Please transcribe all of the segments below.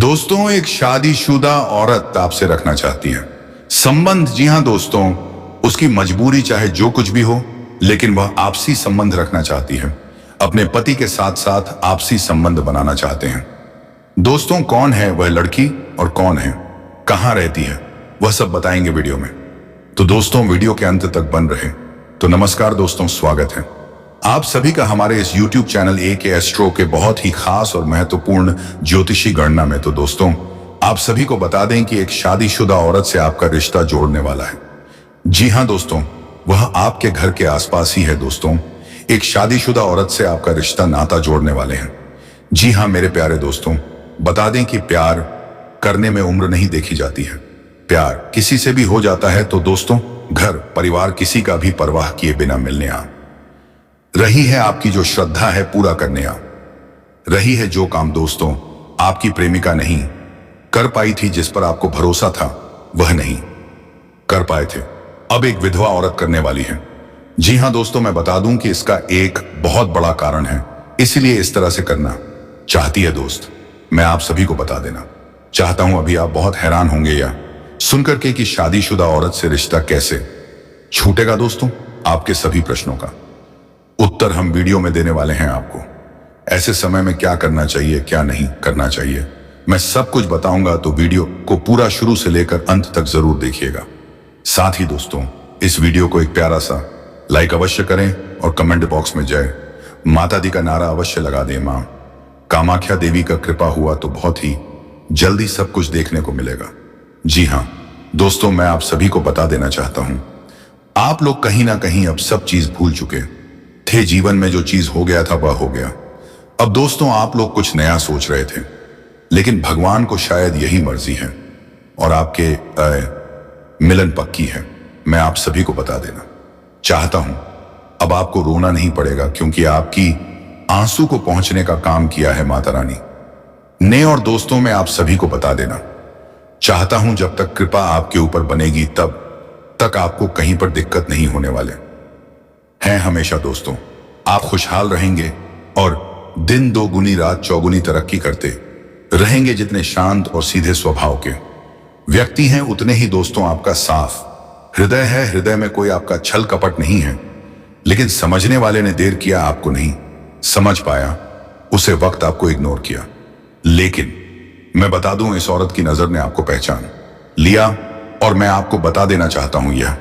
दोस्तों, एक शादीशुदा औरत आपसे रखना चाहती है संबंध। जी हां दोस्तों, उसकी मजबूरी चाहे जो कुछ भी हो, लेकिन वह आपसी संबंध रखना चाहती है। अपने पति के साथ साथ आपसी संबंध बनाना चाहते हैं। दोस्तों, कौन है वह लड़की और कौन है, कहां रहती है, वह सब बताएंगे वीडियो में। तो दोस्तों, वीडियो के अंत तक बन रहे। तो नमस्कार दोस्तों, स्वागत है आप सभी का हमारे इस YouTube चैनल AK एस्ट्रो के बहुत ही खास और महत्वपूर्ण ज्योतिषी गणना में। तो दोस्तों, आप सभी को बता दें कि एक शादीशुदा औरत से आपका रिश्ता जोड़ने वाला है। जी हां दोस्तों, वह आपके घर के आसपास ही है। दोस्तों, एक शादीशुदा औरत से आपका रिश्ता नाता जोड़ने वाले हैं। जी हां मेरे प्यारे दोस्तों, बता दें कि प्यार करने में उम्र नहीं देखी जाती है। प्यार किसी से भी हो जाता है। तो दोस्तों, घर परिवार किसी का भी परवाह किए बिना मिलने आ रही है। आपकी जो श्रद्धा है पूरा करने आ रही है। जो काम दोस्तों आपकी प्रेमिका नहीं कर पाई थी, जिस पर आपको भरोसा था, वह नहीं कर पाए थे, अब एक विधवा औरत करने वाली है। जी हां दोस्तों, मैं बता दूं कि इसका एक बहुत बड़ा कारण है, इसलिए इस तरह से करना चाहती है। दोस्त, मैं आप सभी को बता देना चाहता हूं, अभी आप बहुत हैरान होंगे या सुनकर के कि शादीशुदा औरत से रिश्ता कैसे छूटेगा। दोस्तों, आपके सभी प्रश्नों का उत्तर हम वीडियो में देने वाले हैं आपको। ऐसे समय में क्या करना चाहिए, क्या नहीं करना चाहिए, मैं सब कुछ बताऊंगा। तो वीडियो को पूरा शुरू से लेकर अंत तक जरूर देखिएगा। साथ ही दोस्तों, इस वीडियो को एक प्यारा सा लाइक अवश्य करें और कमेंट बॉक्स में जय माता दी का नारा अवश्य लगा दें। मां कामाख्या देवी का कृपा हुआ तो बहुत ही जल्दी सब कुछ देखने को मिलेगा। जी हां दोस्तों, मैं आप सभी को बता देना चाहता हूं, आप लोग कहीं ना कहीं अब सब चीज भूल चुके थे। जीवन में जो चीज हो गया था वह हो गया। अब दोस्तों, आप लोग कुछ नया सोच रहे थे, लेकिन भगवान को शायद यही मर्जी है और आपके मिलन पक्की है। मैं आप सभी को बता देना चाहता हूं, अब आपको रोना नहीं पड़ेगा, क्योंकि आपकी आंसू को पहुंचने का काम किया है माता रानी ने। और दोस्तों, मैं आप सभी को बता देना चाहता हूं, जब तक कृपा आपके ऊपर बनेगी तब तक आपको कहीं पर दिक्कत नहीं होने वाले हैं। हमेशा दोस्तों आप खुशहाल रहेंगे और दिन दोगुनी रात चौगुनी तरक्की करते रहेंगे। जितने शांत और सीधे स्वभाव के व्यक्ति हैं, उतने ही दोस्तों आपका साफ हृदय है। हृदय में कोई आपका छल कपट नहीं है, लेकिन समझने वाले ने देर किया, आपको नहीं समझ पाया, उसे वक्त आपको इग्नोर किया। लेकिन मैं बता दूं, इस औरत की नजर ने आपको पहचान लिया। और मैं आपको बता देना चाहता हूं, यह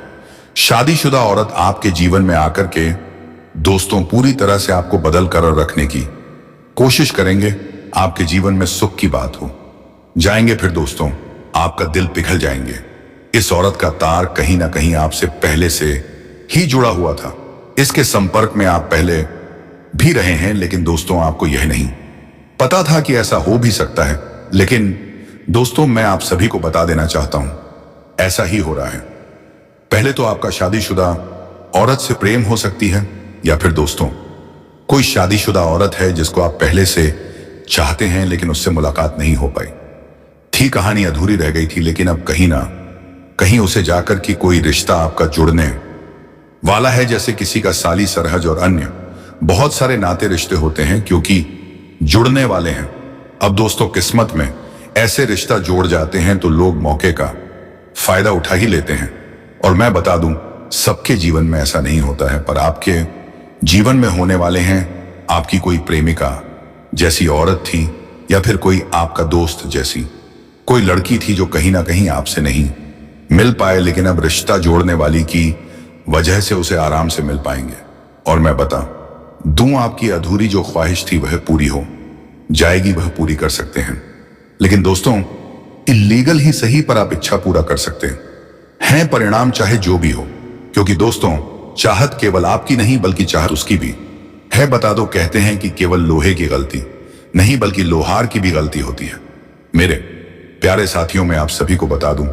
शादीशुदा औरत आपके जीवन में आकर के दोस्तों पूरी तरह से आपको बदल कर रखने की कोशिश करेंगे। आपके जीवन में सुख की बात हो जाएंगे, फिर दोस्तों आपका दिल पिघल जाएंगे। इस औरत का तार कहीं ना कहीं आपसे पहले से ही जुड़ा हुआ था। इसके संपर्क में आप पहले भी रहे हैं, लेकिन दोस्तों आपको यह नहीं पता था कि ऐसा हो भी सकता है। लेकिन दोस्तों, मैं आप सभी को बता देना चाहता हूं, ऐसा ही हो रहा है। पहले तो आपका शादीशुदा औरत से प्रेम हो सकती है, या फिर दोस्तों कोई शादीशुदा औरत है जिसको आप पहले से चाहते हैं, लेकिन उससे मुलाकात नहीं हो पाई थी, कहानी अधूरी रह गई थी। लेकिन अब कहीं ना कहीं उसे जाकर कि कोई रिश्ता आपका जुड़ने वाला है, जैसे किसी का साली सरहज और अन्य बहुत सारे नाते रिश्ते होते हैं, क्योंकि जुड़ने वाले हैं। अब दोस्तों, किस्मत में ऐसे रिश्ता जोड़ जाते हैं तो लोग मौके का फायदा उठा ही लेते हैं। और मैं बता दूं, सबके जीवन में ऐसा नहीं होता है, पर आपके जीवन में होने वाले हैं। आपकी कोई प्रेमिका जैसी औरत थी, या फिर कोई आपका दोस्त जैसी कोई लड़की थी जो कहीं ना कहीं आपसे नहीं मिल पाए, लेकिन अब रिश्ता जोड़ने वाली की वजह से उसे आराम से मिल पाएंगे। और मैं बता दूं, आपकी अधूरी जो ख्वाहिश थी वह पूरी हो जाएगी, वह पूरी कर सकते हैं। लेकिन दोस्तों, इल्लीगल ही सही, पर आप इच्छा पूरा कर सकते हैं, परिणाम चाहे जो भी हो। क्योंकि दोस्तों, चाहत केवल आपकी नहीं बल्कि चाहत उसकी भी है। बता दो, कहते हैं कि केवल लोहे की गलती नहीं बल्कि लोहार की भी गलती होती है। मेरे प्यारे साथियों, मैं आप सभी को बता दूं,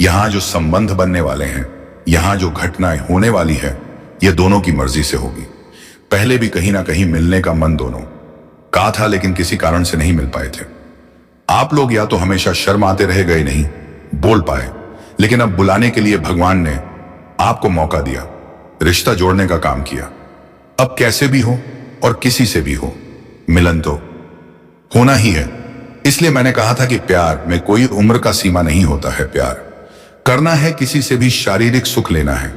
यहां जो संबंध बनने वाले हैं, यहां जो घटनाएं होने वाली है, यह दोनों की मर्जी से होगी। पहले भी कहीं ना कहीं मिलने का मन दोनों का था, लेकिन किसी कारण से नहीं मिल पाए थे। आप लोग या तो हमेशा शर्माते रह गए, नहीं बोल पाए, लेकिन अब बुलाने के लिए भगवान ने आपको मौका दिया, रिश्ता जोड़ने का काम किया। अब कैसे भी हो और किसी से भी हो, मिलन तो होना ही है। इसलिए मैंने कहा था कि प्यार में कोई उम्र का सीमा नहीं होता है। प्यार करना है किसी से भी शारीरिक सुख लेना है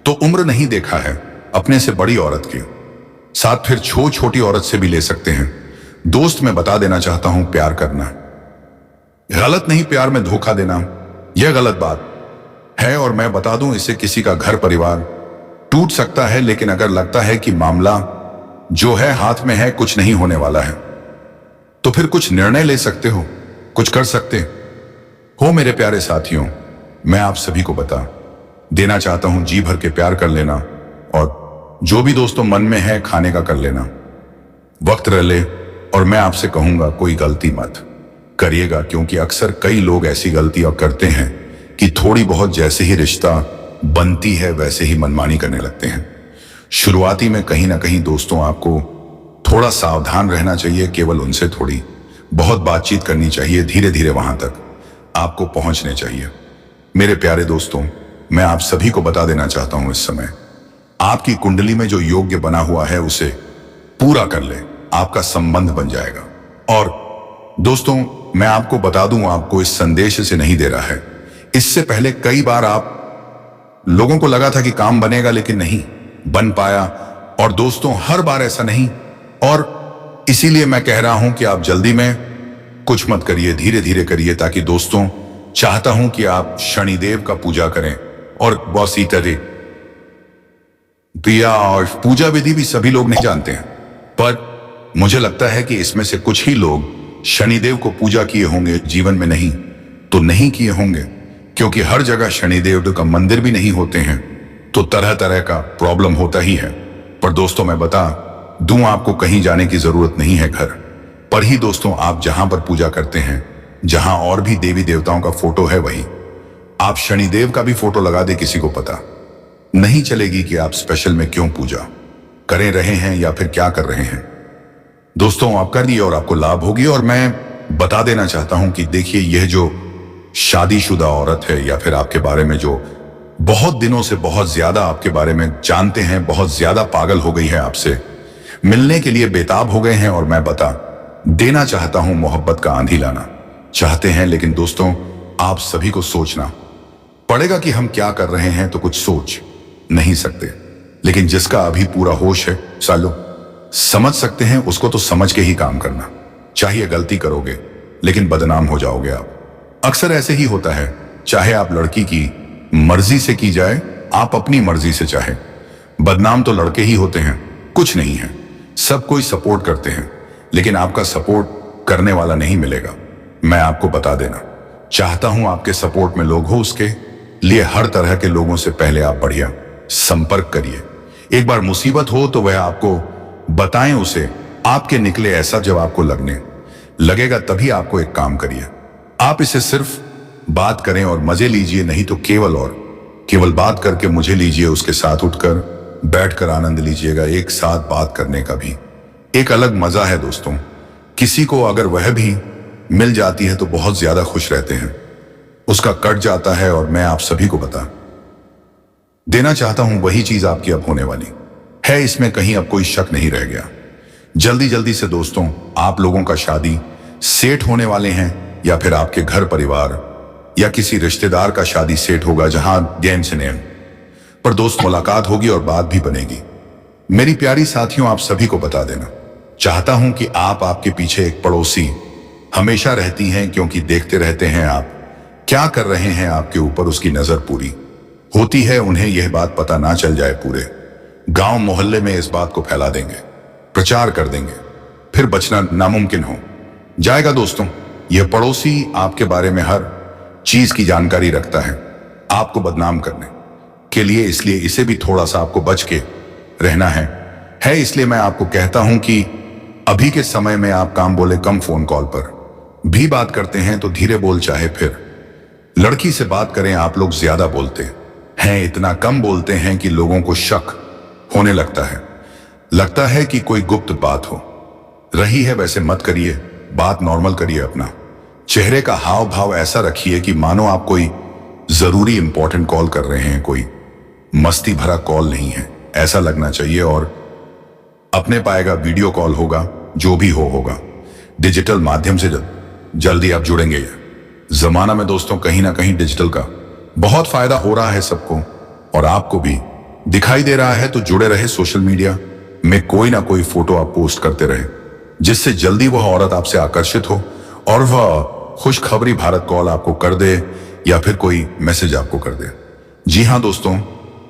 तो उम्र नहीं देखा है, अपने से बड़ी औरत की साथ फिर छोटी औरत से भी ले सकते हैं। दोस्त मैं बता देना चाहता हूं, प्यार करना गलत नहीं, प्यार में धोखा देना यह गलत बात है। और मैं बता दूं, इससे किसी का घर परिवार टूट सकता है। लेकिन अगर लगता है कि मामला जो है हाथ में है, कुछ नहीं होने वाला है, तो फिर कुछ निर्णय ले सकते हो, कुछ कर सकते हो। मेरे प्यारे साथियों, मैं आप सभी को बता देना चाहता हूं, जी भर के प्यार कर लेना और जो भी दोस्तों मन में है खाने का कर लेना, वक्त रह ले। और मैं आपसे कहूंगा कोई गलती मत करिएगा, क्योंकि अक्सर कई लोग ऐसी गलतियां करते हैं कि थोड़ी बहुत जैसे ही रिश्ता बनती है वैसे ही मनमानी करने लगते हैं। शुरुआती में कहीं ना कहीं दोस्तों आपको थोड़ा सावधान रहना चाहिए, केवल उनसे थोड़ी बहुत बातचीत करनी चाहिए, धीरे धीरे वहां तक आपको पहुंचने चाहिए। मेरे प्यारे दोस्तों, मैं आप सभी को बता देना चाहता हूं, इस समय आपकी कुंडली में जो योग्य बना हुआ है उसे पूरा कर ले, आपका संबंध बन जाएगा। और दोस्तों मैं आपको बता दूं, आपको इस संदेश से नहीं दे रहा है, इससे पहले कई बार आप लोगों को लगा था कि काम बनेगा लेकिन नहीं बन पाया। और दोस्तों हर बार ऐसा नहीं, और इसीलिए मैं कह रहा हूं कि आप जल्दी में कुछ मत करिए, धीरे धीरे करिए, ताकि दोस्तों चाहता हूं कि आप शनिदेव का पूजा करें। और बहुत सी तरह प्रिया और पूजा विधि भी सभी लोग नहीं जानते हैं, पर मुझे लगता है कि इसमें से कुछ ही लोग शनिदेव को पूजा किए होंगे, जीवन में नहीं तो नहीं किए होंगे, क्योंकि हर जगह शनिदेव का मंदिर भी नहीं होते हैं, तो तरह तरह का प्रॉब्लम होता ही है। पर दोस्तों मैं बता दूं, आपको कहीं जाने की जरूरत नहीं है, घर पर ही दोस्तों आप जहां पर पूजा करते हैं, जहां और भी देवी देवताओं का फोटो है, वही आप शनिदेव का भी फोटो लगा दे, किसी को पता नहीं चलेगी कि आप स्पेशल में क्यों पूजा करे रहे हैं या फिर क्या कर रहे हैं। दोस्तों आप कर दिए और आपको लाभ होगी। और मैं बता देना चाहता हूं कि देखिए, यह जो शादीशुदा औरत है या फिर आपके बारे में जो बहुत दिनों से बहुत ज्यादा आपके बारे में जानते हैं, बहुत ज्यादा पागल हो गई है, आपसे मिलने के लिए बेताब हो गए हैं, और मैं बता देना चाहता हूं, मोहब्बत का आंधी लाना चाहते हैं। लेकिन दोस्तों आप सभी को सोचना पड़ेगा कि हम क्या कर रहे हैं, तो कुछ सोच नहीं सकते, लेकिन जिसका अभी पूरा होश है, सालो समझ सकते हैं, उसको तो समझ के ही काम करना चाहिए। गलती करोगे लेकिन बदनाम हो जाओगे आप। अक्सर ऐसे ही होता है, चाहे आप लड़की की मर्जी से की जाए, आप अपनी मर्जी से चाहे, बदनाम तो लड़के ही होते हैं, कुछ नहीं है। सब कोई सपोर्ट करते हैं, लेकिन आपका सपोर्ट करने वाला नहीं मिलेगा। मैं आपको बता देना चाहता हूं, आपके सपोर्ट में लोग हो, उसके लिए हर तरह के लोगों से पहले आप बढ़िया संपर्क करिए। एक बार मुसीबत हो तो वह आपको बताएं, उसे आपके निकले ऐसा जब आपको लगने लगेगा, तभी आपको एक काम करिए, आप इसे सिर्फ बात करें और मजे लीजिए, नहीं तो केवल बात करके मुझे लीजिए, उसके साथ उठकर बैठकर आनंद लीजिएगा। एक साथ बात करने का भी एक अलग मजा है दोस्तों। किसी को अगर वह भी मिल जाती है तो बहुत ज्यादा खुश रहते हैं, उसका कट जाता है। और मैं आप सभी को बता देना चाहता हूं, वही चीज आपकी अब होने वाली है, इसमें कहीं अब कोई शक नहीं रह गया। जल्दी से दोस्तों आप लोगों का शादी सेट होने वाले हैं, या फिर आपके घर परिवार या किसी रिश्तेदार का शादी सेट होगा, जहां गैन से नैन पर दोस्त मुलाकात होगी और बात भी बनेगी। मेरी प्यारी साथियों, आप सभी को बता देना चाहता हूं कि आपके पीछे एक पड़ोसी हमेशा रहती हैं, क्योंकि देखते रहते हैं आप क्या कर रहे हैं, आपके ऊपर उसकी नजर पूरी होती है। उन्हें यह बात पता ना चल जाए, पूरे गांव मोहल्ले में इस बात को फैला देंगे, प्रचार कर देंगे, फिर बचना नामुमकिन हो जाएगा। दोस्तों यह पड़ोसी आपके बारे में हर चीज की जानकारी रखता है, आपको बदनाम करने के लिए, इसलिए इसे भी थोड़ा सा आपको बच के रहना है। इसलिए मैं आपको कहता हूं कि अभी के समय में आप काम बोले कम, फोन कॉल पर भी बात करते हैं तो धीरे बोल, चाहे फिर लड़की से बात करें, आप लोग ज्यादा बोलते हैं, इतना कम बोलते हैं कि लोगों को शक होने लगता है कि कोई गुप्त बात हो रही है। वैसे मत करिए, बात नॉर्मल करिए, अपना चेहरे का हाव भाव ऐसा रखिए कि मानो आप कोई जरूरी इंपॉर्टेंट कॉल कर रहे हैं, कोई मस्ती भरा कॉल नहीं है, ऐसा लगना चाहिए। और अपने पाएगा वीडियो कॉल होगा, जो भी होगा डिजिटल माध्यम से जल्दी आप जुड़ेंगे। जमाना में दोस्तों कहीं ना कहीं डिजिटल का बहुत फायदा हो रहा है सबको, और आपको भी दिखाई दे रहा है। तो जुड़े रहे सोशल मीडिया में, कोई ना कोई फोटो आप पोस्ट करते रहे, जिससे जल्दी वह औरत आपसे आकर्षित हो और वह खुशखबरी भारत कॉल आपको कर दे या फिर कोई मैसेज आपको कर दे। जी हाँ दोस्तों,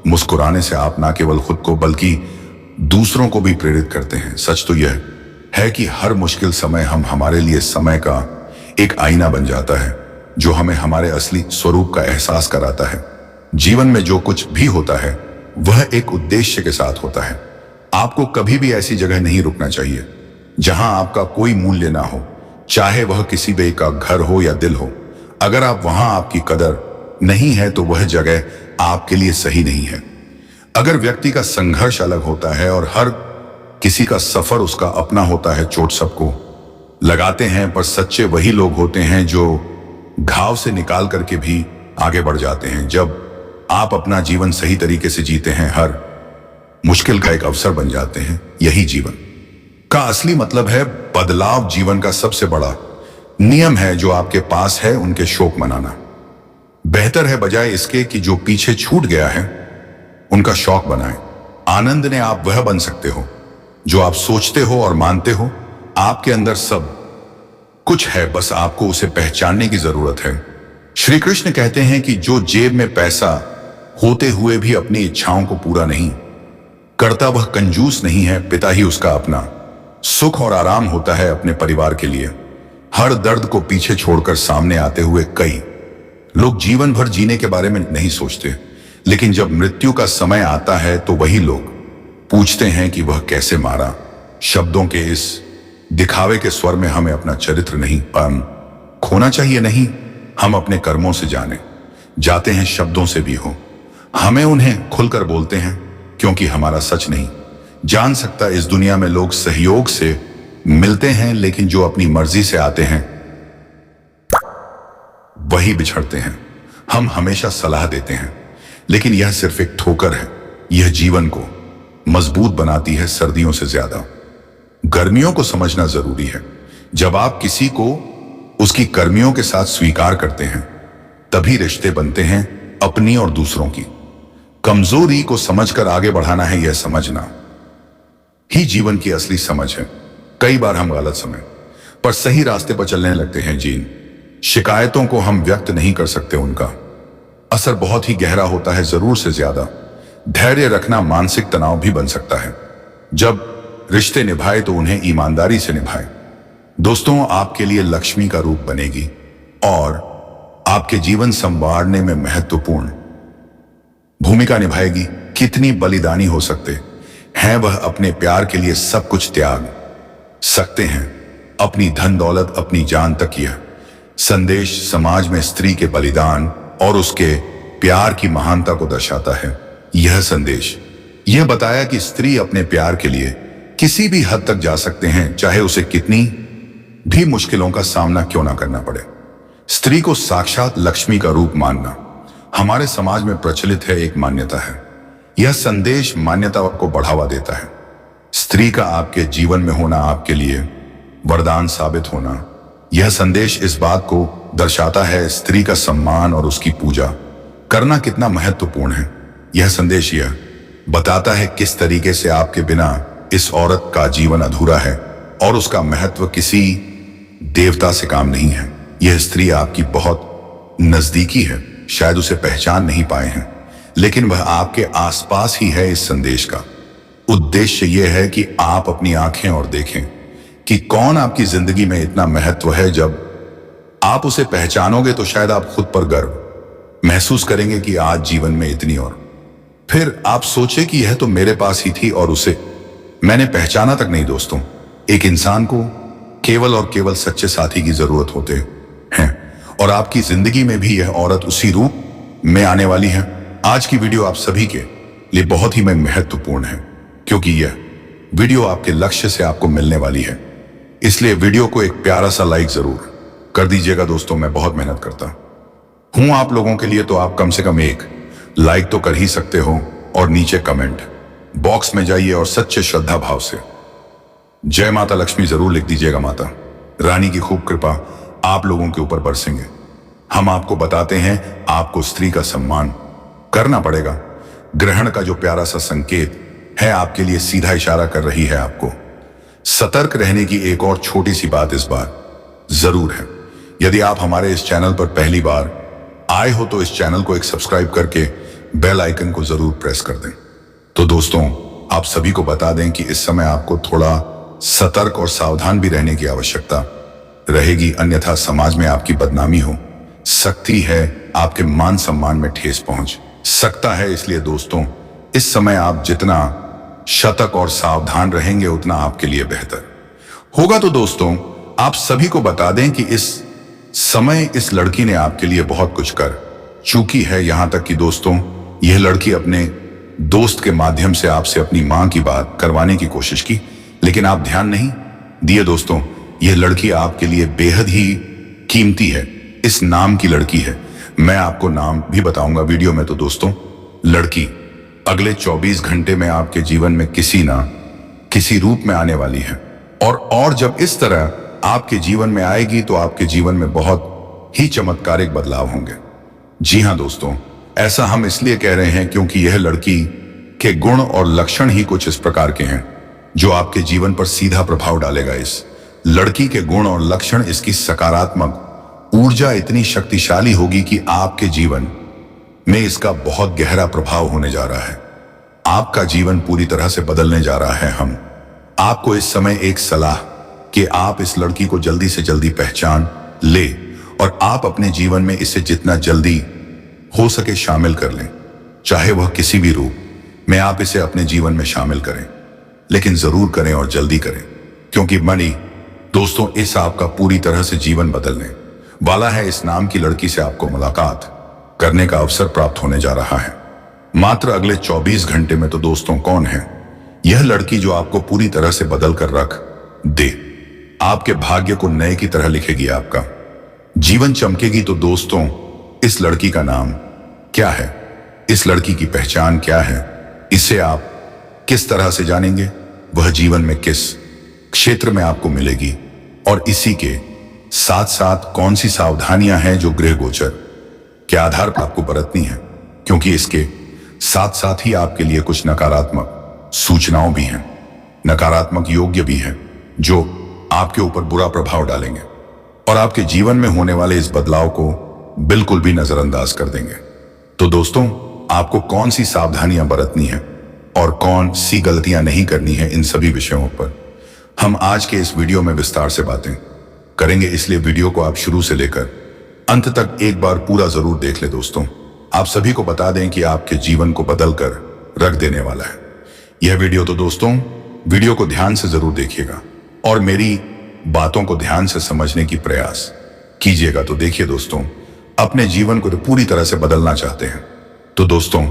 मुस्कुराने से आप ना केवल खुद को बल्कि दूसरों को भी प्रेरित करते हैं। सच तो यह है कि हर मुश्किल समय हम हमारे लिए समय का एक आईना बन जाता है, जो हमें हमारे असली स्वरूप का एहसास कराता है। जीवन में जो कुछ भी होता है वह एक उद्देश्य के साथ होता है। आपको कभी भी ऐसी जगह नहीं रुकना चाहिए जहां आपका कोई मूल्य ना हो, चाहे वह किसी बे का घर हो या दिल हो। अगर आप वहां आपकी कदर नहीं है तो वह जगह आपके लिए सही नहीं है। अगर व्यक्ति का संघर्ष अलग होता है और हर किसी का सफर उसका अपना होता है, चोट सबको लगाते हैं, पर सच्चे वही लोग होते हैं जो घाव से निकाल करके भी आगे बढ़ जाते हैं। जब आप अपना जीवन सही तरीके से जीते हैं, हर मुश्किल का एक अवसर बन जाते हैं। यही जीवन का असली मतलब है। बदलाव जीवन का सबसे बड़ा नियम है। जो आपके पास है उनके शोक मनाना बेहतर है, बजाय इसके कि जो पीछे छूट गया है उनका शौक बनाएं। आनंद ने आप वह बन सकते हो जो आप सोचते हो और मानते हो। आपके अंदर सब कुछ है, बस आपको उसे पहचानने की जरूरत है। श्री कृष्ण कहते हैं कि जो जेब में पैसा होते हुए भी अपनी इच्छाओं को पूरा नहीं करता वह कंजूस नहीं है। पिता ही उसका अपना सुख और आराम होता है अपने परिवार के लिए। हर दर्द को पीछे छोड़कर सामने आते हुए कई लोग जीवन भर जीने के बारे में नहीं सोचते, लेकिन जब मृत्यु का समय आता है तो वही लोग पूछते हैं कि वह कैसे मारा। शब्दों के इस दिखावे के स्वर में हमें अपना चरित्र नहीं खोना चाहिए। नहीं, हम अपने कर्मों से जाते हैं, शब्दों से भी हो। हमें उन्हें खुलकर बोलते हैं, क्योंकि हमारा सच नहीं जान सकता। इस दुनिया में लोग सहयोग से मिलते हैं, लेकिन जो अपनी मर्जी से आते हैं वही बिछड़ते हैं। हम हमेशा सलाह देते हैं, लेकिन यह सिर्फ एक ठोकर है। यह जीवन को मजबूत बनाती है सर्दियों से ज्यादा। गर्मियों को समझना जरूरी है। जब आप किसी को उसकी कर्मियों के साथ स्वीकार करते हैं, तभी रिश्ते बनते हैं। अपनी और दूसरों की कमजोरी को समझकर आगे बढ़ाना है, यह समझना ही जीवन की असली समझ है। कई बार हम गलत समय पर सही रास्ते पर चलने लगते हैं। जिन शिकायतों को हम व्यक्त नहीं कर सकते, उनका असर बहुत ही गहरा होता है, जरूर से ज्यादा। धैर्य रखना मानसिक तनाव भी बन सकता है। जब रिश्ते निभाए तो उन्हें ईमानदारी से निभाए। दोस्तों, आपके लिए लक्ष्मी का रूप बनेगी और आपके जीवन संवारने में महत्वपूर्ण भूमिका निभाएगी। कितनी बलिदानी हो सकते हैं वह अपने प्यार के लिए सब कुछ त्याग सकते हैं, अपनी धन दौलत, अपनी जान तक। यह संदेश समाज में स्त्री के बलिदान और उसके प्यार की महानता को दर्शाता है। यह संदेश यह बताया कि स्त्री अपने प्यार के लिए किसी भी हद तक जा सकते हैं, चाहे उसे कितनी भी मुश्किलों का सामना क्यों ना करना पड़े। स्त्री को साक्षात लक्ष्मी का रूप मानना हमारे समाज में प्रचलित है, एक मान्यता है। यह संदेश मान्यता को बढ़ावा देता है। स्त्री का आपके जीवन में होना, आपके लिए वरदान साबित होना। यह संदेश इस बात को दर्शाता है स्त्री का सम्मान और उसकी पूजा करना कितना महत्वपूर्ण है। यह संदेश यह बताता है किस तरीके से आपके बिना इस औरत का जीवन अधूरा है और उसका महत्व किसी देवता से काम नहीं है। यह स्त्री आपकी बहुत नजदीकी है, शायद उसे पहचान नहीं पाए हैं, लेकिन वह आपके आसपास ही है। इस संदेश का उद्देश्य यह है कि आप अपनी आंखें और देखें कि कौन आपकी जिंदगी में इतना महत्व है। जब आप उसे पहचानोगे तो शायद आप खुद पर गर्व महसूस करेंगे कि आज जीवन में इतनी, और फिर आप सोचे कि यह तो मेरे पास ही थी और उसे मैंने पहचाना तक नहीं। दोस्तों, एक इंसान को केवल और केवल सच्चे साथी की जरूरत होते हैं, और आपकी जिंदगी में भी यह औरत उसी रूप में आने वाली है। आज की वीडियो आप सभी के लिए बहुत ही महत्वपूर्ण है, क्योंकि यह वीडियो आपके लक्ष्य से आपको मिलने वाली है। इसलिए वीडियो को एक प्यारा सा लाइक जरूर कर दीजिएगा। दोस्तों, मैं बहुत मेहनत करता हूं आप लोगों के लिए, तो आप कम से कम एक लाइक तो कर ही सकते हो, और नीचे कमेंट बॉक्स में जाइए और सच्चे श्रद्धा भाव से जय माता लक्ष्मी जरूर लिख दीजिएगा। माता रानी की खूब कृपा आप लोगों के ऊपर बरसेंगे। हम आपको बताते हैं आपको स्त्री का सम्मान करना पड़ेगा। ग्रहण का जो प्यारा सा संकेत है आपके लिए सीधा इशारा कर रही है आपको सतर्क रहने की। एक और छोटी सी बात इस बार जरूर है, यदि आप हमारे इस चैनल पर पहली बार आए हो तो इस चैनल को एक सब्सक्राइब करके बेल आइकन को जरूर प्रेस कर दें। तो दोस्तों, आप सभी को बता दें कि इस समय आपको थोड़ा सतर्क और सावधान भी रहने की आवश्यकता रहेगी, अन्यथा समाज में आपकी बदनामी हो सकती है, आपके मान सम्मान में ठेस पहुंच सकता है। इसलिए दोस्तों, इस समय आप जितना सतर्क और सावधान रहेंगे उतना आपके लिए बेहतर होगा। तो दोस्तों, आप सभी को बता दें कि इस समय इस लड़की ने आपके लिए बहुत कुछ कर चुकी है। यहां तक कि दोस्तों, यह लड़की अपने दोस्त के माध्यम से आपसे अपनी मां की बात करवाने की कोशिश की, लेकिन आप ध्यान नहीं दिए। दोस्तों, यह लड़की आपके लिए बेहद ही कीमती है। इस नाम की लड़की है, मैं आपको नाम भी बताऊंगा वीडियो में। तो दोस्तों, लड़की अगले 24 घंटे में आपके जीवन में किसी ना किसी रूप में आने वाली है, और जब इस तरह आपके जीवन में आएगी तो आपके जीवन में बहुत ही चमत्कारिक बदलाव होंगे। जी हां दोस्तों, ऐसा हम इसलिए कह रहे हैं क्योंकि यह लड़की के गुण और लक्षण ही कुछ इस प्रकार के हैं जो आपके जीवन पर सीधा प्रभाव डालेगा। इस लड़की के गुण और लक्षण, इसकी सकारात्मक ऊर्जा इतनी शक्तिशाली होगी कि आपके जीवन में इसका बहुत गहरा प्रभाव होने जा रहा है। आपका जीवन पूरी तरह से बदलने जा रहा है। हम आपको इस समय एक सलाह कि आप इस लड़की को जल्दी से जल्दी पहचान ले और आप अपने जीवन में इसे जितना जल्दी हो सके शामिल कर लें, चाहे वह किसी भी रूप में आप इसे अपने जीवन में शामिल करें, लेकिन जरूर करें और जल्दी करें, क्योंकि मनी दोस्तों, इस आपका पूरी तरह से जीवन बदलने वाला है। इस नाम की लड़की से आपको मुलाकात करने का अवसर प्राप्त होने जा रहा है मात्र अगले 24 घंटे में। तो दोस्तों, कौन है यह लड़की जो आपको पूरी तरह से बदल कर रख दे, आपके भाग्य को नए की तरह लिखेगी, आपका जीवन चमकेगी। तो दोस्तों, इस लड़की का नाम क्या है, इस लड़की की पहचान क्या है, इसे आप किस तरह से जानेंगे, वह जीवन में किस क्षेत्र में आपको मिलेगी, और इसी के साथ साथ कौन सी सावधानियां हैं जो गृह गोचर के आधार पर आपको बरतनी है, क्योंकि इसके साथ साथ ही आपके लिए कुछ नकारात्मक सूचनाओं भी हैं, नकारात्मक योग्य भी हैं जो आपके ऊपर बुरा प्रभाव डालेंगे और आपके जीवन में होने वाले इस बदलाव को बिल्कुल भी नजरअंदाज कर देंगे। तो दोस्तों, आपको कौन सी सावधानियां बरतनी है और कौन सी गलतियां नहीं करनी है, इन सभी विषयों पर हम आज के इस वीडियो में विस्तार से बातें करेंगे। इसलिए वीडियो को आप शुरू से लेकर अंत तक एक बार पूरा जरूर देख ले। दोस्तों, आप सभी को बता दें कि आपके जीवन को बदल कर रख देने वाला है यह वीडियो। तो दोस्तों, वीडियो को ध्यान से जरूर देखिएगा और मेरी बातों को ध्यान से समझने की प्रयास कीजिएगा। तो देखिए दोस्तों, अपने जीवन को तो पूरी तरह से बदलना चाहते हैं तो दोस्तों,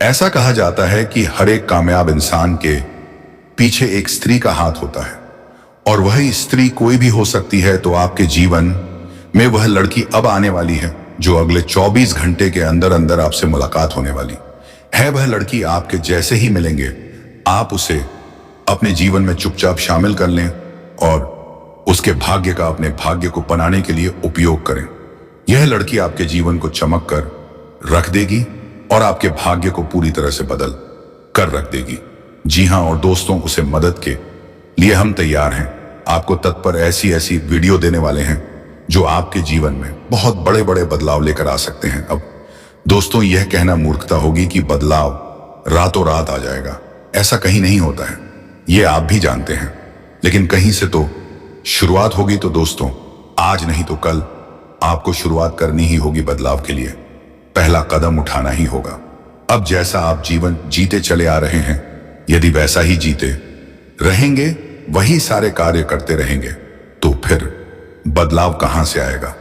ऐसा कहा जाता है कि हर एक कामयाब इंसान के पीछे एक स्त्री का हाथ होता है, और वही स्त्री कोई भी हो सकती है। तो आपके जीवन में वह लड़की अब आने वाली है जो अगले 24 घंटे के अंदर अंदर आपसे मुलाकात होने वाली है। वह लड़की आपके जैसे ही मिलेंगे, आप उसे अपने जीवन में चुपचाप शामिल कर लें और उसके भाग्य का, अपने भाग्य को बनाने के लिए उपयोग करें। यह लड़की आपके जीवन को चमक कर रख देगी और आपके भाग्य को पूरी तरह से बदल कर रख देगी। जी हां, और दोस्तों, उसे मदद के लिए हम तैयार हैं। आपको तत्पर ऐसी ऐसी वीडियो देने वाले हैं जो आपके जीवन में बहुत बड़े बड़े बदलाव लेकर आ सकते हैं। अब दोस्तों, यह कहना मूर्खता होगी कि बदलाव रातों रात आ जाएगा, ऐसा कहीं नहीं होता है, यह आप भी जानते हैं, लेकिन कहीं से तो शुरुआत होगी। तो दोस्तों, आज नहीं तो कल आपको शुरुआत करनी ही होगी बदलाव के लिए, पहला कदम उठाना ही होगा। अब जैसा आप जीवन जीते चले आ रहे हैं, यदि वैसा ही जीते रहेंगे, वही सारे कार्य करते रहेंगे, तो फिर बदलाव कहां से आएगा।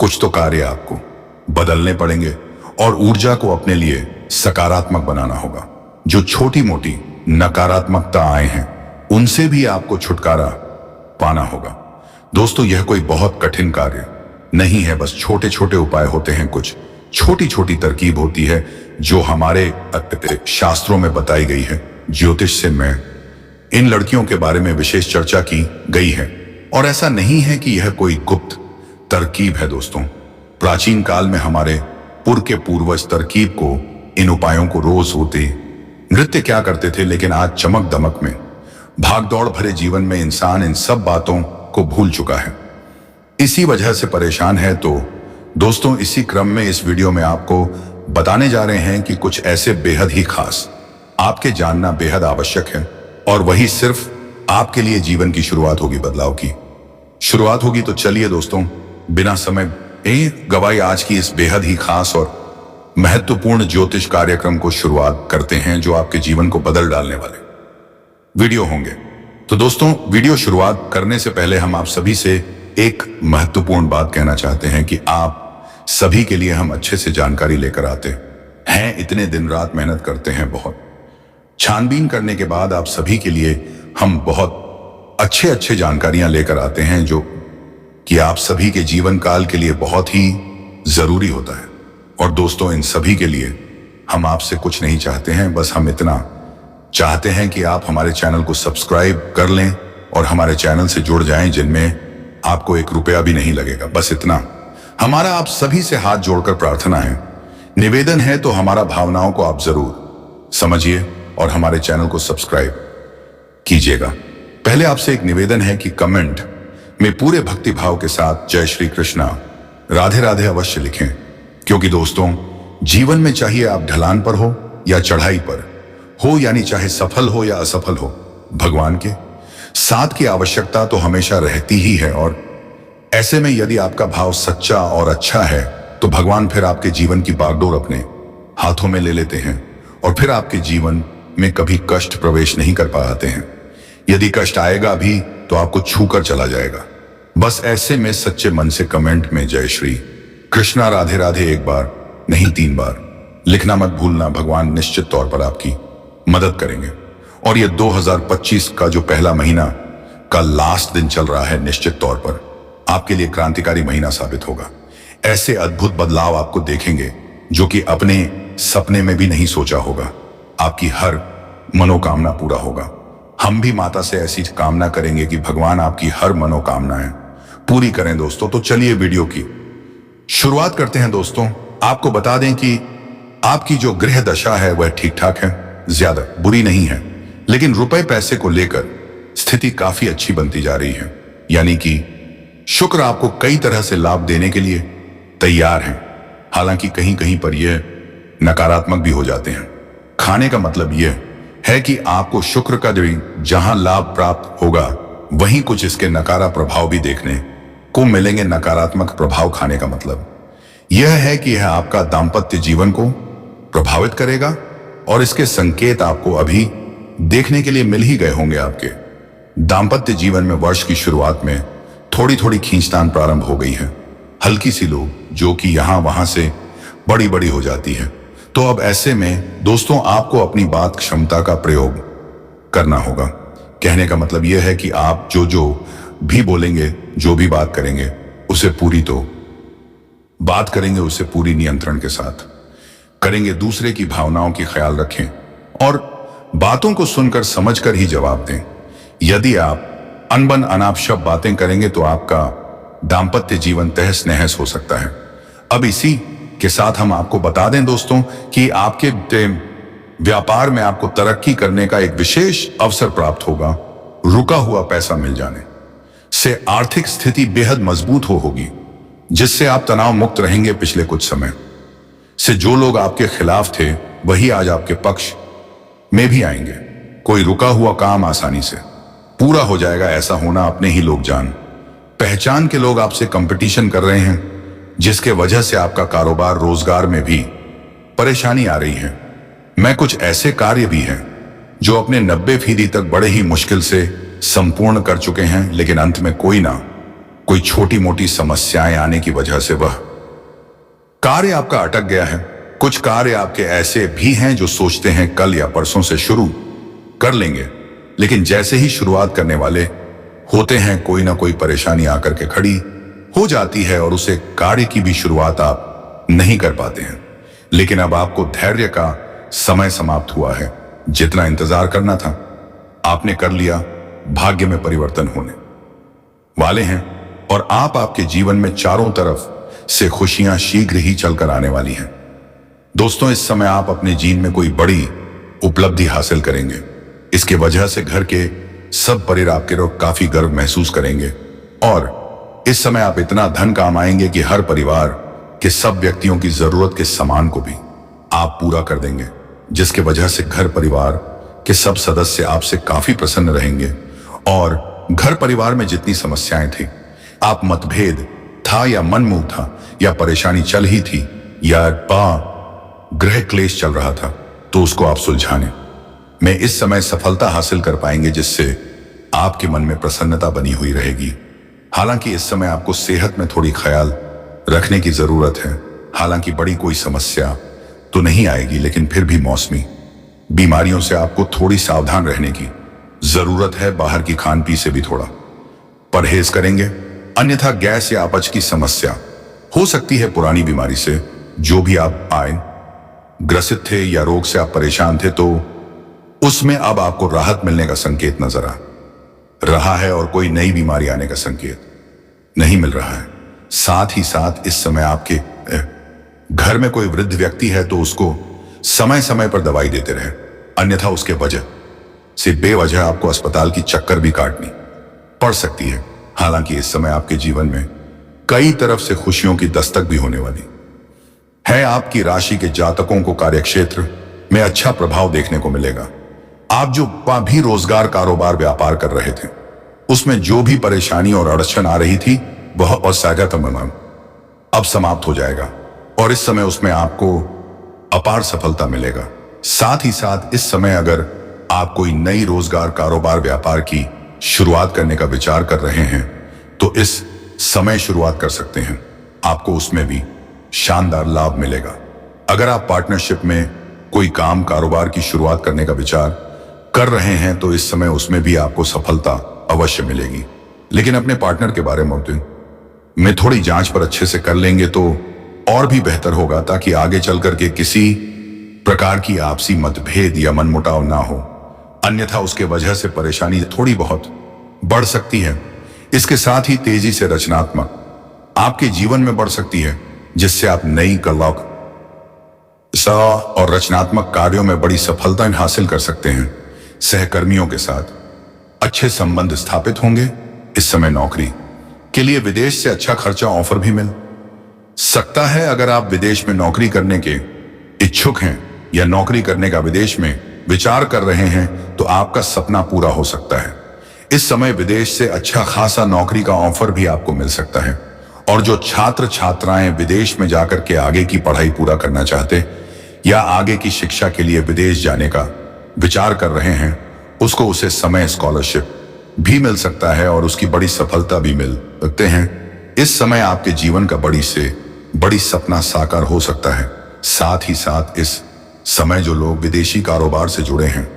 कुछ तो कार्य आपको बदलने पड़ेंगे और ऊर्जा को अपने लिए सकारात्मक बनाना होगा। जो छोटी मोटी नकारात्मकता आए हैं, उनसे भी आपको छुटकारा पाना होगा। दोस्तों, यह कोई बहुत कठिन कार्य नहीं है, बस छोटे छोटे उपाय होते हैं, कुछ छोटी छोटी तरकीब होती है जो हमारे शास्त्रों में बताई गई है। ज्योतिष से मैं इन लड़कियों के बारे में विशेष चर्चा की गई है, और ऐसा नहीं है कि यह कोई गुप्त तरकीब है दोस्तों। प्राचीन काल में हमारे पूर्व के पूर्वज तरकीब को, इन उपायों को रोज होते नृत्य क्या करते थे, लेकिन आज चमक दमक में, भागदौड़ भरे जीवन में इंसान इन सब बातों को भूल चुका है, इसी वजह से परेशान है। तो दोस्तों, इसी क्रम में इस वीडियो में आपको बताने जा रहे हैं कि कुछ ऐसे बेहद ही खास, आपके जानना बेहद आवश्यक है, और वही सिर्फ आपके लिए जीवन की शुरुआत होगी, बदलाव की शुरुआत होगी। तो चलिए दोस्तों, बिना समय गवाई आज की इस बेहद ही खास और महत्वपूर्ण ज्योतिष कार्यक्रम को शुरुआत करते हैं, जो आपके जीवन को बदल डालने वाले वीडियो होंगे। तो दोस्तों, वीडियो शुरुआत करने से पहले हम आप सभी से एक महत्वपूर्ण बात कहना चाहते हैं कि आप सभी के लिए हम अच्छे से जानकारी लेकर आते हैं। इतने दिन रात मेहनत करते हैं, बहुत छानबीन करने के बाद आप सभी के लिए हम बहुत अच्छे जानकारियां लेकर आते हैं, जो कि आप सभी के जीवन काल के लिए बहुत ही जरूरी होता है। और दोस्तों, इन सभी के लिए हम आपसे कुछ नहीं चाहते हैं, बस हम इतना चाहते हैं कि आप हमारे चैनल को सब्सक्राइब कर लें और हमारे चैनल से जुड़ जाएं, जिनमें आपको 1 रुपया भी नहीं लगेगा। बस इतना हमारा आप सभी से हाथ जोड़कर प्रार्थना है, निवेदन है। तो हमारा भावनाओं को आप जरूर समझिए और हमारे चैनल को सब्सक्राइब कीजिएगा। पहले आपसे एक निवेदन है कि कमेंट में पूरे भक्ति भाव के साथ जय श्री कृष्णा, राधे राधे अवश्य लिखें, क्योंकि दोस्तों, जीवन में चाहिए आप ढलान पर हो या चढ़ाई पर हो, यानी चाहे सफल हो या असफल हो, भगवान के साथ की आवश्यकता तो हमेशा रहती ही है। और ऐसे में यदि आपका भाव सच्चा और अच्छा है, तो भगवान फिर आपके जीवन की बागडोर अपने हाथों में ले लेते हैं और फिर आपके जीवन में कभी कष्ट प्रवेश नहीं कर पाते हैं। यदि कष्ट आएगा भी तो आपको छूकर चला जाएगा। बस ऐसे में सच्चे मन से कमेंट में जय श्री कृष्णा, राधे राधे 1 बार नहीं 3 बार लिखना मत भूलना। भगवान निश्चित तौर पर आपकी मदद करेंगे। और ये 2025 का जो पहला महीना का लास्ट दिन चल रहा है, निश्चित तौर पर आपके लिए क्रांतिकारी महीना साबित होगा। ऐसे अद्भुत बदलाव आपको देखेंगे जो कि अपने सपने में भी नहीं सोचा होगा। आपकी हर मनोकामना पूरा होगा। हम भी माता से ऐसी कामना करेंगे कि भगवान आपकी हर मनोकामनाएं पूरी करें दोस्तों। तो चलिए वीडियो की शुरुआत करते हैं दोस्तों। आपको बता दें कि आपकी जो गृह दशा है वह ठीक ठाक है, ज्यादा बुरी नहीं है, लेकिन रुपए पैसे को लेकर स्थिति काफी अच्छी बनती जा रही है। यानी कि शुक्र आपको कई तरह से लाभ देने के लिए तैयार है। हालांकि कहीं कहीं पर यह नकारात्मक भी हो जाते हैं। खाने का मतलब यह है कि आपको शुक्र का जहां लाभ प्राप्त होगा, वहीं कुछ इसके नकारात्मक प्रभाव भी देखने को मिलेंगे। नकारात्मक प्रभाव खाने का मतलब यह है कि यह आपका दाम्पत्य जीवन को प्रभावित करेगा, और इसके संकेत आपको अभी देखने के लिए मिल ही गए होंगे। आपके दाम्पत्य जीवन में वर्ष की शुरुआत में थोड़ी खींचतान प्रारंभ हो गई है, हल्की सी लोग, जो कि यहां वहां से बड़ी हो जाती है। तो अब ऐसे में दोस्तों, आपको अपनी बात क्षमता का प्रयोग करना होगा। कहने का मतलब यह है कि आप जो भी बोलेंगे, जो भी बात करेंगे, उसे पूरी नियंत्रण के साथ करेंगे। दूसरे की भावनाओं की ख्याल रखें और बातों को सुनकर समझकर ही जवाब दें। यदि आप अनबन अनाप शब्द बातें करेंगे तो आपका दाम्पत्य जीवन तहस नहस हो सकता है। अब इसी के साथ हम आपको बता दें दोस्तों कि आपके व्यापार में आपको तरक्की करने का एक विशेष अवसर प्राप्त होगा। रुका हुआ पैसा मिल जाने से आर्थिक स्थिति बेहद मजबूत होगी, जिससे आप तनाव मुक्त रहेंगे। पिछले कुछ समय से जो लोग आपके खिलाफ थे, वही आज आपके पक्ष में भी आएंगे। कोई रुका हुआ काम आसानी से पूरा हो जाएगा। ऐसा होना अपने ही लोग जान पहचान के लोग आपसे कंपटीशन कर रहे हैं, जिसके वजह से आपका कारोबार रोजगार में भी परेशानी आ रही है। मैं कुछ ऐसे कार्य भी हैं जो अपने 90% तक बड़े ही मुश्किल से संपूर्ण कर चुके हैं, लेकिन अंत में कोई छोटी मोटी समस्याएं आने की वजह से वह कार्य आपका अटक गया है। कुछ कार्य आपके ऐसे भी हैं जो सोचते हैं कल या परसों से शुरू कर लेंगे, लेकिन जैसे ही शुरुआत करने वाले होते हैं, कोई ना कोई परेशानी आकर के खड़ी हो जाती है और उसे कार्य की भी शुरुआत आप नहीं कर पाते हैं। लेकिन अब आपको धैर्य का समय समाप्त हुआ है। जितना इंतजार करना था आपने कर लिया। भाग्य में परिवर्तन होने वाले हैं और आप आपके जीवन में चारों तरफ से खुशियां शीघ्र ही चलकर आने वाली हैं। दोस्तों, इस समय आप अपने जीवन में कोई बड़ी उपलब्धि हासिल करेंगे। इसके वजह से घर के सब परिवार आपके लोग काफी गर्व महसूस करेंगे और इस समय आप इतना धन कमाएंगे कि हर परिवार के सब व्यक्तियों की जरूरत के सामान को भी आप पूरा कर देंगे, जिसके वजह से घर परिवार के सब सदस्य आपसे काफी प्रसन्न रहेंगे और घर परिवार में जितनी समस्याएं थी, आप मतभेद था या मनमुख था या परेशानी चल ही थी या गृह क्लेश चल रहा था, तो उसको आप सुलझाने में इस समय सफलता हासिल कर पाएंगे, जिससे आपके मन में प्रसन्नता बनी हुई रहेगी। हालांकि इस समय आपको सेहत में थोड़ी ख्याल रखने की जरूरत है। हालांकि बड़ी कोई समस्या तो नहीं आएगी, लेकिन फिर भी मौसमी बीमारियों से आपको थोड़ी सावधान रहने की जरूरत है। बाहर की खान पी से भी थोड़ा परहेज करेंगे, अन्यथा गैस या अपच की समस्या हो सकती है। पुरानी बीमारी से जो भी आप ग्रसित थे या रोग से आप परेशान थे, तो उसमें अब आपको राहत मिलने का संकेत नजर आ रहा है और कोई नई बीमारी आने का संकेत नहीं मिल रहा है। साथ ही साथ इस समय आपके घर में कोई वृद्ध व्यक्ति है तो उसको समय समय पर दवाई देते रहे, अन्यथा उसके वजह से बेवजह आपको अस्पताल की चक्कर भी काटनी पड़ सकती है। हालांकि इस समय आपके जीवन में कई तरफ से खुशियों की दस्तक भी होने वाली है। आपकी राशि के जातकों को कार्यक्षेत्र में अच्छा प्रभाव देखने को मिलेगा। आप जो भी रोजगार, कारोबार, व्यापार कर रहे थे, उसमें जो भी परेशानी और अड़चन आ रही थी, वह असहजतम अब समाप्त हो जाएगा और इस समय उसमें आपको अपार सफलता मिलेगा। साथ ही साथ इस समय अगर आप कोई नई रोजगार, कारोबार, व्यापार की शुरुआत करने का विचार कर रहे हैं, तो इस समय शुरुआत कर सकते हैं। आपको उसमें भी शानदार लाभ मिलेगा। अगर आप पार्टनरशिप में कोई काम, कारोबार की शुरुआत करने का विचार कर रहे हैं, तो इस समय उसमें भी आपको सफलता अवश्य मिलेगी। लेकिन अपने पार्टनर के बारे में थोड़ी जांच पर अच्छे से कर लेंगे तो और भी बेहतर होगा, ताकि आगे चल करके किसी प्रकार की आपसी मतभेद या मनमुटाव ना हो। अन्यथा उसके वजह से परेशानी थोड़ी बहुत बढ़ सकती है। इसके साथ ही तेजी से रचनात्मक आपके जीवन में बढ़ सकती है, जिससे आप नई कला और रचनात्मक कार्यों में बड़ी सफलता हासिल कर सकते हैं। सहकर्मियों के साथ अच्छे संबंध स्थापित होंगे। इस समय नौकरी के लिए विदेश से अच्छा खर्चा ऑफर भी मिल सकता है। अगर आप विदेश में नौकरी करने के इच्छुक हैं या नौकरी करने का विदेश में विचार कर रहे हैं, तो आपका सपना पूरा हो सकता है। इस समय विदेश से अच्छा खासा नौकरी का ऑफर भी आपको मिल सकता है। और जो छात्र छात्राएं विदेश में जाकर के आगे की पढ़ाई पूरा करना चाहते या आगे की शिक्षा के लिए विदेश जाने का विचार कर रहे हैं, उसको उसे समय स्कॉलरशिप भी मिल सकता है और उसकी बड़ी सफलता भी मिल सकते हैं। इस समय आपके जीवन का बड़ी से बड़ी सपना साकार हो सकता है। साथ ही साथ इस समय जो लोग विदेशी कारोबार से जुड़े हैं,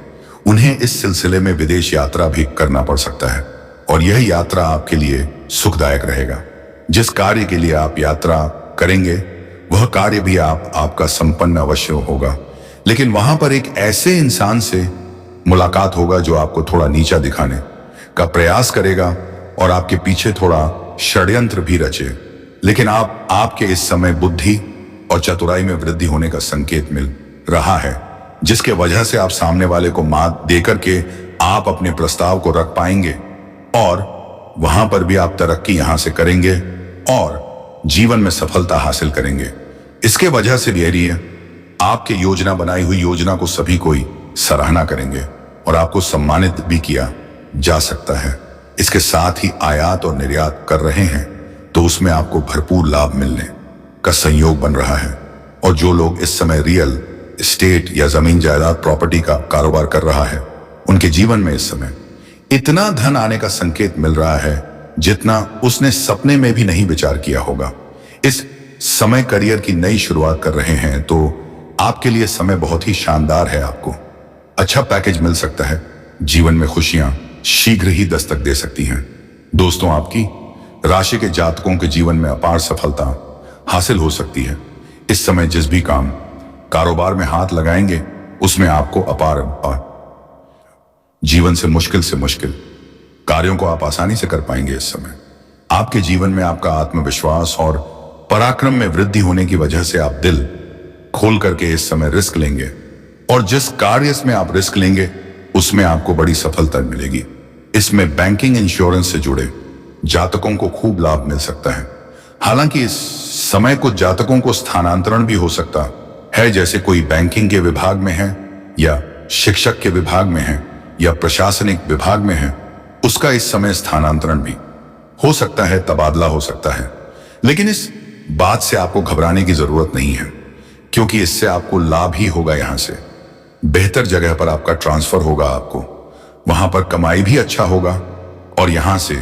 उन्हें इस सिलसिले में विदेश यात्रा भी करना पड़ सकता है और यह यात्रा आपके लिए सुखदायक रहेगा। जिस कार्य के लिए आप यात्रा करेंगे, वह कार्य भी आपका संपन्न अवश्य होगा, लेकिन वहां पर एक ऐसे इंसान से मुलाकात होगा जो आपको थोड़ा नीचा दिखाने का प्रयास करेगा और आपके पीछे थोड़ा षड्यंत्र भी रचे। लेकिन आपके इस समय बुद्धि और चतुराई में वृद्धि होने का संकेत मिल रहा है, जिसके वजह से आप सामने वाले को मात देकर के आप अपने प्रस्ताव को रख पाएंगे और वहां पर भी आप तरक्की यहां से करेंगे और जीवन में सफलता हासिल करेंगे। इसके वजह से भी आपके योजना बनाई हुई योजना को सभी कोई सराहना करेंगे और आपको सम्मानित भी किया जा सकता है। इसके साथ ही आयात और निर्यात कर रहे हैं तो उसमें आपको भरपूर लाभ मिलने का संयोग बन रहा है। और जो लोग इस समय रियल एस्टेट या जमीन जायदाद प्रॉपर्टी का कारोबार कर रहा है, उनके जीवन में इस समय इतना धन आने का संकेत मिल रहा है जितना उसने सपने में भी नहीं विचार किया होगा। इस समय करियर की नई शुरुआत कर रहे हैं तो आपके लिए समय बहुत ही शानदार है। आपको अच्छा पैकेज मिल सकता है। जीवन में खुशियां शीघ्र ही दस्तक दे सकती हैं। दोस्तों, आपकी राशि के जातकों के जीवन में अपार सफलता हासिल हो सकती है। इस समय जिस भी काम कारोबार में हाथ लगाएंगे, उसमें आपको अपार जीवन से मुश्किल कार्यों को आप आसानी से कर पाएंगे। इस समय आपके जीवन में आपका आत्मविश्वास और पराक्रम में वृद्धि होने की वजह से आप दिल खोल करके इस समय रिस्क लेंगे, और जिस कार्य में आप रिस्क लेंगे उसमें आपको बड़ी सफलता मिलेगी। इसमें बैंकिंग इंश्योरेंस से जुड़े जातकों को खूब लाभ मिल सकता है। हालांकि इस समय कुछ जातकों को स्थानांतरण भी हो सकता है, जैसे कोई बैंकिंग के विभाग में है या शिक्षक के विभाग में है या प्रशासनिक विभाग में है, उसका इस समय स्थानांतरण भी हो सकता है, तबादला हो सकता है। लेकिन इस बात से आपको घबराने की जरूरत नहीं है, क्योंकि इससे आपको लाभ ही होगा। यहां से बेहतर जगह पर आपका ट्रांसफर होगा, आपको वहां पर कमाई भी अच्छा होगा और यहां से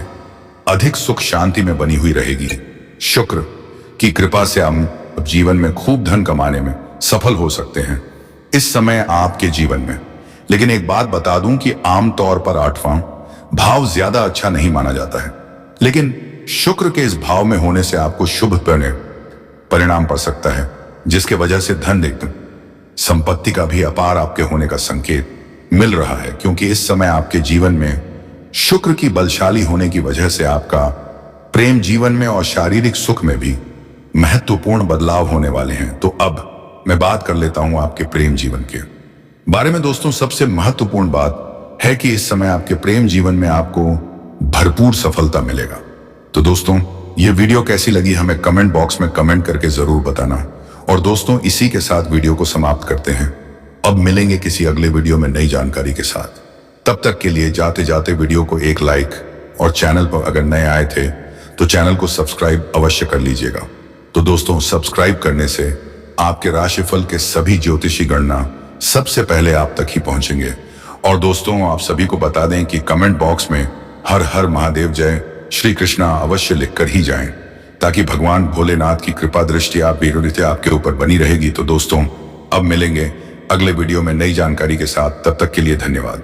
अधिक सुख शांति में बनी हुई रहेगी। शुक्र की कृपा से हम अब जीवन में खूब धन कमाने में सफल हो सकते हैं इस समय आपके जीवन में। लेकिन एक बात बता दूं कि आमतौर पर 8वां भाव ज्यादा अच्छा नहीं माना जाता है, लेकिन शुक्र के इस भाव में होने से आपको शुभ परिणाम पड़ सकता है, जिसके वजह से धन एकदम संपत्ति का भी अपार आपके होने का संकेत मिल रहा है। क्योंकि इस समय आपके जीवन में शुक्र की बलशाली होने की वजह से आपका प्रेम जीवन में और शारीरिक सुख में भी महत्वपूर्ण बदलाव होने वाले हैं। तो अब मैं बात कर लेता हूं आपके प्रेम जीवन के बारे में। दोस्तों, सबसे महत्वपूर्ण बात है कि इस समय आपके प्रेम जीवन में आपको भरपूर सफलता मिलेगा। तो दोस्तों, ये वीडियो कैसी लगी हमें कमेंट बॉक्स में कमेंट करके जरूर बताना। और दोस्तों, इसी के साथ वीडियो को समाप्त करते हैं। अब मिलेंगे किसी अगले वीडियो में नई जानकारी के साथ। तब तक के लिए जाते जाते वीडियो को एक लाइक, और चैनल पर अगर नए आए थे तो चैनल को सब्सक्राइब अवश्य कर लीजिएगा। तो दोस्तों, सब्सक्राइब करने से आपके राशिफल के सभी ज्योतिषी गणना सबसे पहले आप तक ही पहुंचेंगे। और दोस्तों, आप सभी को बता दें कि कमेंट बॉक्स में हर हर महादेव जय श्री कृष्णा अवश्य लिखकर ही जाएं, ताकि भगवान भोलेनाथ की कृपा दृष्टि आपके ऊपर बनी रहेगी। तो दोस्तों, अब मिलेंगे अगले वीडियो में नई जानकारी के साथ। तब तक के लिए धन्यवाद।